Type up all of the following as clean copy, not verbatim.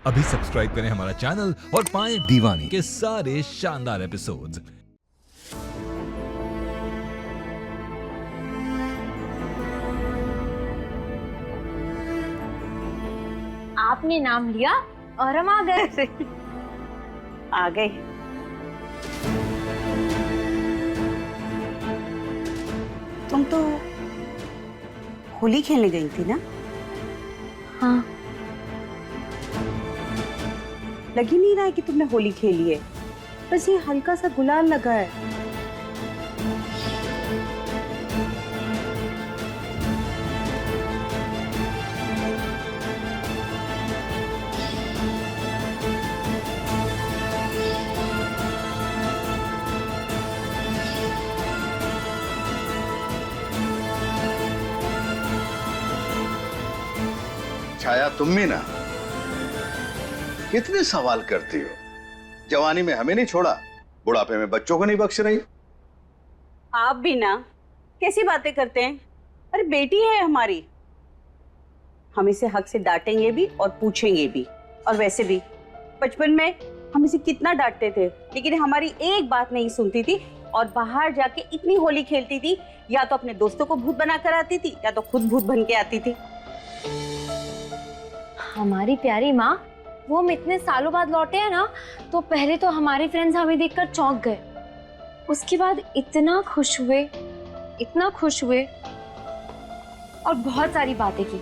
अभी सब्सक्राइब करें हमारा चैनल और पाएं दीवानी के सारे शानदार एपिसोड्स। आपने नाम लिया और हम आ गए। आ गए। तुम तो होली खेलने गई थी ना? हाँ। लग ही नहीं रहा है कि तुमने होली खेली है, बस ये हल्का सा गुलाल लगा है। छाया, तुम भी ना कितने सवाल करती हो। जवानी में हमें नहीं छोड़ा, बुढ़ापे में बच्चों को नहीं बख्श रही। आप भी ना कैसी बातें करते हैं। अरे बेटी है हमारी, हम इसे हक से डांटेंगे भी और पूछेंगे भी। और वैसे भी बचपन में हम इसे कितना डांटते थे, लेकिन हमारी एक बात नहीं सुनती थी और बाहर जाके इतनी होली खेलती थी। या तो अपने दोस्तों को भूत बना कर आती थी या तो खुद भूत बन के आती थी। हमारी प्यारी माँ, वो हम इतने सालों बाद लौटे हैं ना, तो पहले तो हमारे फ्रेंड्स हमें देखकर चौंक गए। उसके बाद इतना खुश हुए और बहुत सारी बातें की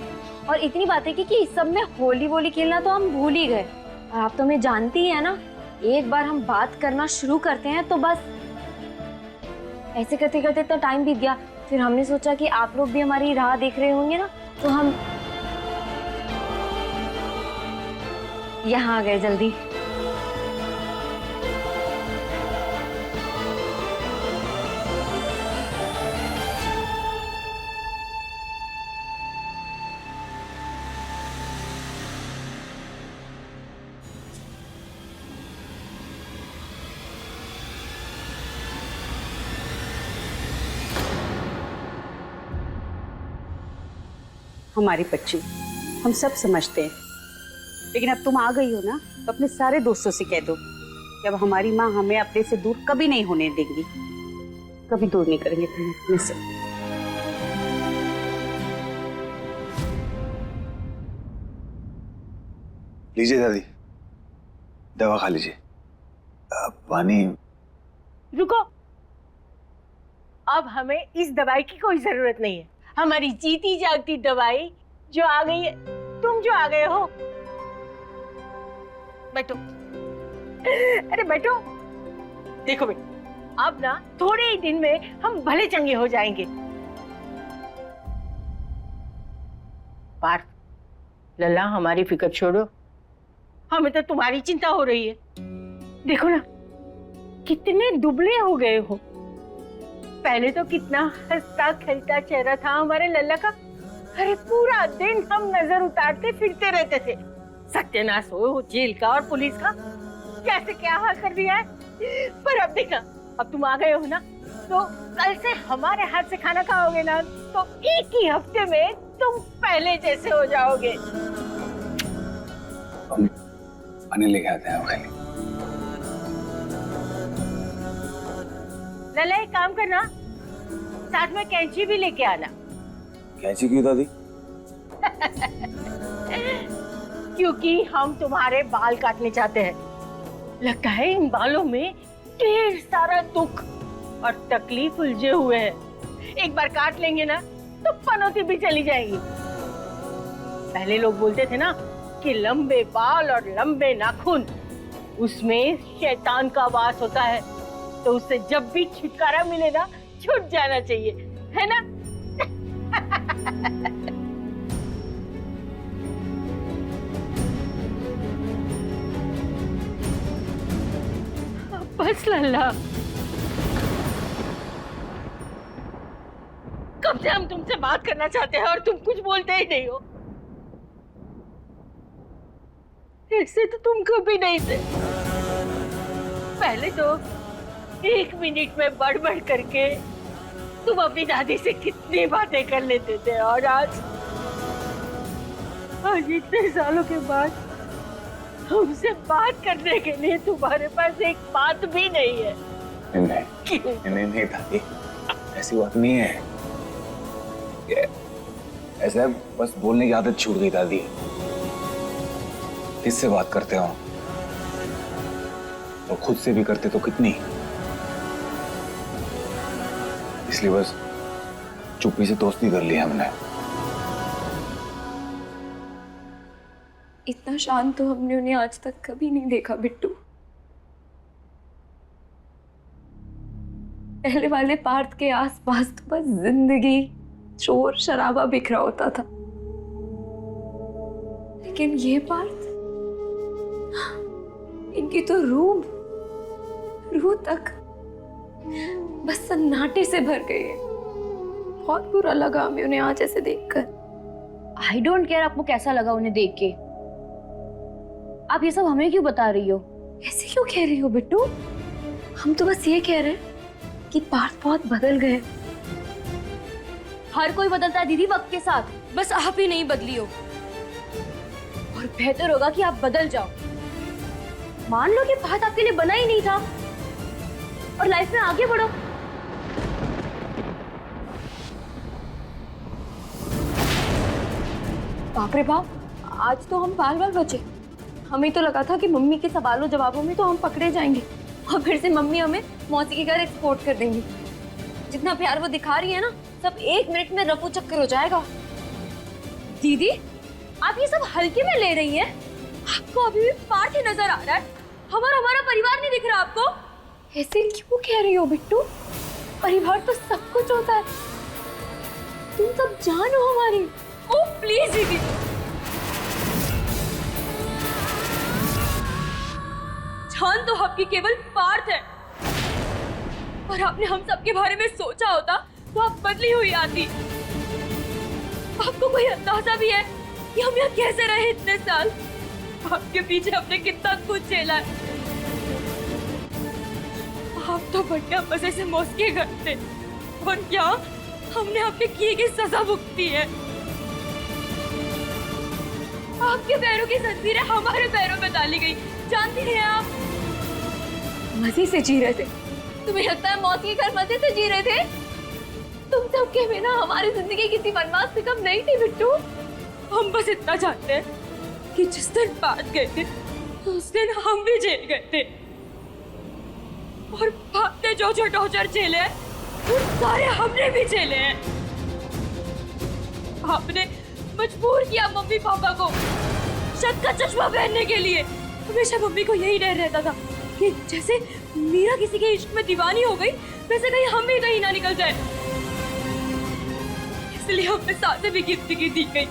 और इतनी बातें की कि इस सब में होली वोली खेलना तो हम भूल ही गए। और आप तो हमें जानती ही है ना, एक बार हम बात करना शुरू करते हैं तो बस ऐसे करते करते तो टाइम बीत गया। फिर हमने सोचा कि आप लोग भी हमारी राह देख रहे होंगे ना, तो हम यहाँ आ गए जल्दी। हमारी बच्ची, हम सब समझते हैं, लेकिन अब तुम आ गई हो ना, तो अपने सारे दोस्तों से कह दो कि अब हमारी माँ हमें अपने से दूर कभी नहीं होने देंगी, कभी दूर नहीं करेंगे तुम्हें अपने से। लीजिए दादी, दवा खा लीजिए। पानी। रुको, अब हमें इस दवाई की कोई जरूरत नहीं है। हमारी जीती जागती दवाई जो आ गई है, तुम जो आ गए हो। बैठो, अरे बैठो। देखो बेटा, अब ना थोड़े ही दिन में हम भले चंगे हो जाएंगे। पार्थ, लल्ला, हमारी फिक्र छोड़ो, हमें तो तुम्हारी चिंता हो रही है। देखो ना, कितने दुबले हो गए हो। पहले तो कितना हंसता खेलता चेहरा था हमारे लल्ला का। अरे पूरा दिन हम नजर उतारते फिरते रहते थे। सत्यानाश हो जेल का और पुलिस का, कैसे क्या हाल कर दिया है। पर अब देखना, अब तुम आ गए हो ना, तो कल से हमारे हाथ से खाना खाओगे ना, तो एक ही हफ्ते में तुम पहले जैसे हो जाओगे। पानी लेके आते हैं खाली। लल्ला, एक काम करना, साथ में कैंची भी लेके आना। कैंची क्यों दादी? क्योंकि हम तुम्हारे बाल काटने चाहते हैं। लगता है इन बालों में ढेर सारा दुख और तकलीफ उलझे हुए हैं। एक बार काट लेंगे ना, तो पनौती भी चली जाएगी। पहले लोग बोलते थे ना कि लंबे बाल और लंबे नाखून, उसमें शैतान का वास होता है, तो उससे जब भी छुटकारा मिले ना, छूट जाना चाहिए, है ना? बस लल्ला, कब से हम तुमसे बात करना चाहते हैं और तुम कुछ बोलते ही नहीं हो। ऐसे तो तुम कभी नहीं थे। पहले तो 1 मिनट में बढ़ करके तुम अपनी दादी से कितनी बातें कर लेते थे, और आज इतने सालों के बाद हमसे बात करने के लिए तुम्हारे पास एक बात भी नहीं है। नहीं दादी, ऐसी बात नहीं है। ऐसा बस बोलने की आदत छूट गई दादी। किससे बात करते हो और खुद से भी करते तो कितनी, इसलिए बस चुप्पी से दोस्ती कर ली हमने। इतना शांत तो हमने उन्हें आज तक कभी नहीं देखा बिट्टू। पहले वाले पार्थ के आसपास तो बस जिंदगी, शोर शराबा बिखरा होता था, लेकिन ये पार्थ, इनकी तो रूह तक बस सन्नाटे से भर गई है। बहुत बुरा लगा हमें उन्हें आज ऐसे देखकर। आई डोंट केयर आपको कैसा लगा उन्हें देख के, आप ये सब हमें क्यों बता रही हो? ऐसे क्यों कह रही हो बिट्टू? हम तो बस ये कह रहे हैं कि पार्थ बहुत बदल गए। हर कोई बदलता है दीदी वक्त के साथ, बस आप ही नहीं बदली हो। और बेहतर होगा कि आप बदल जाओ। मान लो कि पार्थ आपके लिए बना ही नहीं था और लाइफ में आगे बढ़ो। बाप रे बाप, आज तो हम बाल बचे। हमें तो लगा था कि मम्मी के सवालों जवाबों में तो हम पकड़े जाएंगे और फिर से मम्मी हमें मौसी के घर एक्सपोर्ट कर देंगी। जितना प्यार वो दिखा रही है ना, सब 1 मिनट में रफू चक्कर हो जाएगा। दीदी, आप ये सब हल्के में ले रही हैं? आपको अभी भी पार्थ ही नजर आ रहा है, हमारा परिवार नहीं दिख रहा आपको? ऐसे क्यों कह रही हो बिट्टू? परिवार तो सब कुछ होता है, तुम सब जान हो हमारी। ओह प्लीज दीदी, जान तो आपकी केवल पार्थ है, और आपने हम सबके बारे में सोचा होता तो आप बदली हुई आती। आपको कोई अंदाजा भी है कि हम यहाँ कैसे रहे इतने साल? आपके पीछे हमने कितना कुछ झेला है। आप तो बढ़िया मजे से मौसी के घर थे, और क्या हमने आपके किए की सजा भुगती है। आपके पैरों की जंजीरें हमारे पैरों में डाली गई, जानती हैं आप? मजे से जी रहे थे, तुम्हें लगता है मौसी के घर मजे से जी रहे थे? तुम सबके बिना हमारी जिंदगी किसी वनवास से कम नहीं थी बिट्टू। हम बस इतना जानते हैं कि जिस दिन बात गए थे उस दिन हम भी जेल गए थे, और बात ने जो जो टॉर्चर झेले हैं वो सारे हमने भी झेले हैं। आपने मजबूर किया मम्मी पापा को शक का चश्मा पहनने के लिए। हमेशा मम्मी को यही डर रहता था कि जैसे मीरा किसी के इश्क में दीवानी हो गई, वैसे कहीं हम भी कहीं ना निकल जाए। इसलिए हमें साथ भी गिफ्ट की दी गई।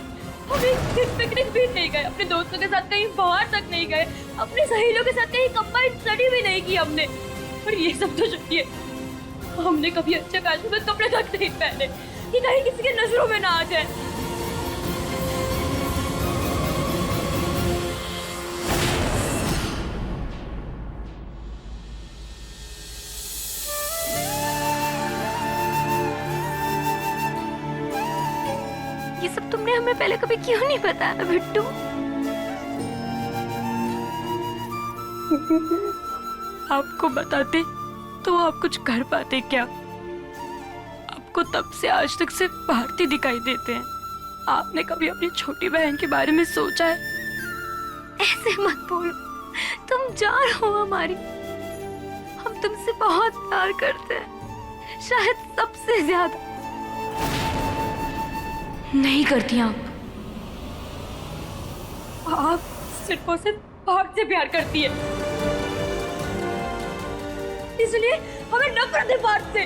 हम एक पिकनिक भी नहीं गए, अपने दोस्तों के साथ कहीं बाहर तक नहीं गए, अपनी सहेलियों के साथ कहीं कंबाइंड स्टडी भी नहीं की हमने। और ये सब तो छुट्टिए, हमने कभी अच्छे फैशनेबल कपड़े तक नहीं पहने कि कहीं किसी के नजरों में ना आ जाए। ये सब तुमने हमें पहले कभी क्यों नहीं बताया बिट्टू? आपको बताते तो आप कुछ कर पाते क्या? आपको तब से आज तक सिर्फ भारती दिखाई देते हैं। आपने कभी अपनी छोटी बहन के बारे में सोचा है? ऐसे मत बोलो, तुम जान हो हमारी। हम तुमसे बहुत प्यार करते हैं, शायद सबसे ज्यादा। नहीं करती आप सिर्फ और सिर्फ भारत से प्यार करती है, इसलिए हमें नफरत है भारत से।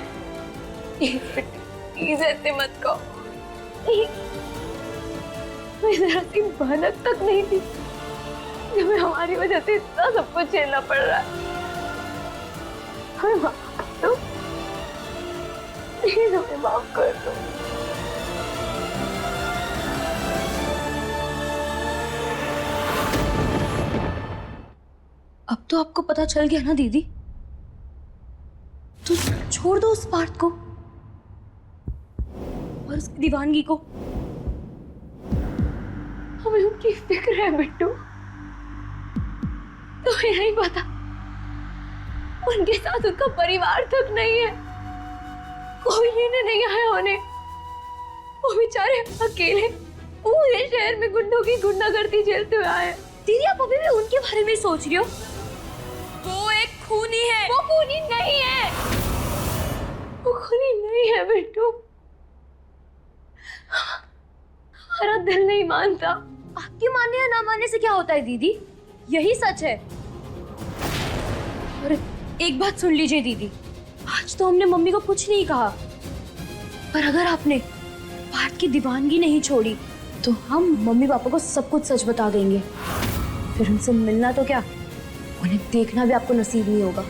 प्लीज ऐसे मत कहो, जरा सी भनक तक नहीं थी कि हमें हमारी वजह से इतना सब कुछ झेलना पड़ रहा है। हमें माफ कर दो, प्लीज हमें माफ कर दो। अब तो आपको पता चल गया ना दीदी, तो छोड़ दो उस पार्थ को और उसकी दीवानगी को। हमें उनकी फिक्र है बिट्टू, तुम्हें नहीं पता, उनके साथ उनका परिवार तक नहीं है, कोई लेने नहीं आया उन्हें। वो बेचारे अकेले पूरे शहर में गुंडों की गुंडागर्दी झेलते हुए आए। दीदी आप अभी भी उनके बारे में सोच रही हो? वो एक खूनी है। वो खूनी नहीं है, वो खूनी नहीं है बिट्टू। हमारा दिल नहीं मानता। आपके मानने या ना मानने से क्या होता है दीदी, यही सच है। और एक बात सुन लीजिए दीदी, आज तो हमने मम्मी को कुछ नहीं कहा, पर अगर आपने पार्थ की दीवानगी नहीं छोड़ी तो हम मम्मी पापा को सब कुछ सच बता देंगे। फिर उनसे मिलना तो क्या, उन्हें देखना भी आपको नसीब नहीं होगा।